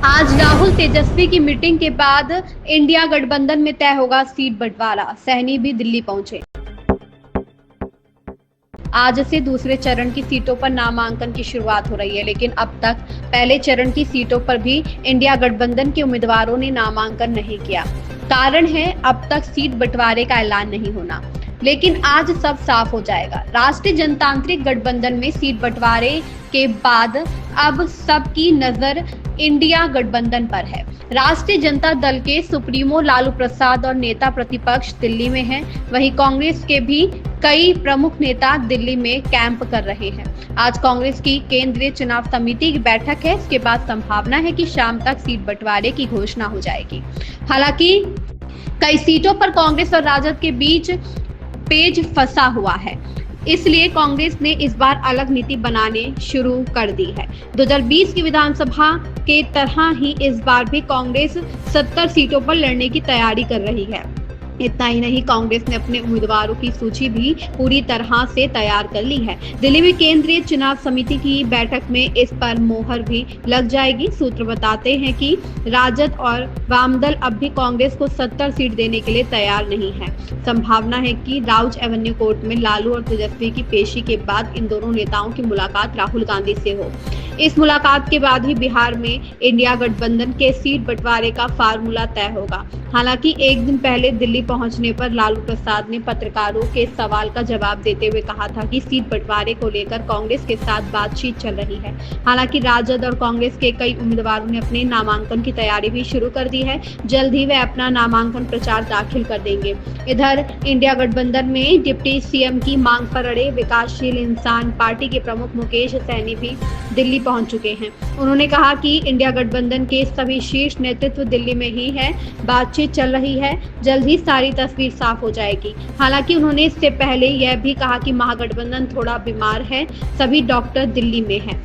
आज राहुल तेजस्वी की मीटिंग के बाद इंडिया गठबंधन में तय होगा सीट बंटवारा। सहनी भी दिल्ली पहुंचे। आज से दूसरे चरण की सीटों पर नामांकन की शुरुआत हो रही है, लेकिन अब तक पहले चरण की सीटों पर भी इंडिया गठबंधन के उम्मीदवारों ने नामांकन नहीं किया। कारण है अब तक सीट बंटवारे का ऐलान नहीं होना, लेकिन आज सब साफ हो जाएगा। राष्ट्रीय जनतांत्रिक गठबंधन में सीट बंटवारे के बाद अब सबकी नजर इंडिया गठबंधन पर है। राष्ट्रीय जनता दल के सुप्रीमो लालू प्रसाद और नेता प्रतिपक्ष दिल्ली में हैं, वहीं कांग्रेस के भी कई प्रमुख नेता दिल्ली में कैंप कर रहे हैं। आज कांग्रेस की केंद्रीय चुनाव समिति की बैठक है। इसके बाद संभावना है कि शाम तक सीट बंटवारे की घोषणा हो जाएगी। हालांकि कई सीटों पर कांग्रेस और राजद के बीच पेच फंसा हुआ है, इसलिए कांग्रेस ने इस बार अलग नीति बनाने शुरू कर दी है। 2020 की विधानसभा के तरह ही इस बार भी कांग्रेस 70 सीटों पर लड़ने की तैयारी कर रही है। इतना ही नहीं, कांग्रेस ने अपने उम्मीदवारों की सूची भी पूरी तरह से तैयार कर ली है। दिल्ली में केंद्रीय चुनाव समिति की बैठक में इस पर मोहर भी लग जाएगी। सूत्र बताते हैं कि राजद और वामदल अब भी कांग्रेस को 70 सीट देने के लिए तैयार नहीं है। संभावना है कि राउज एवेन्यू कोर्ट में लालू और तेजस्वी की पेशी के बाद इन दोनों नेताओं की मुलाकात राहुल गांधी से हो। इस मुलाकात के बाद ही बिहार में इंडिया गठबंधन के सीट बंटवारे का फार्मूला तय होगा। हालांकि एक दिन पहले दिल्ली पहुंचने पर लालू प्रसाद ने पत्रकारों के सवाल का जवाब देते हुए कहा था कि सीट बंटवारे को लेकर कांग्रेस के साथ बातचीत चल रही है। हालांकि राजद और कांग्रेस के कई उम्मीदवारों ने अपने नामांकन की तैयारी भी शुरू कर दी है। जल्द ही वे अपना नामांकन प्रचार दाखिल कर देंगे। इधर इंडिया गठबंधन में डिप्टी सीएम की मांग पर अड़े विकासशील इंसान पार्टी के प्रमुख मुकेश सहनी भी दिल्ली पहुंच चुके हैं। उन्होंने कहा कि इंडिया गठबंधन के सभी शीर्ष नेतृत्व दिल्ली में ही है, बातचीत चल रही है, जल्द ही सारी तस्वीर साफ हो जाएगी। हालांकि उन्होंने इससे पहले यह भी कहा कि महागठबंधन थोड़ा बीमार है, सभी डॉक्टर दिल्ली में हैं।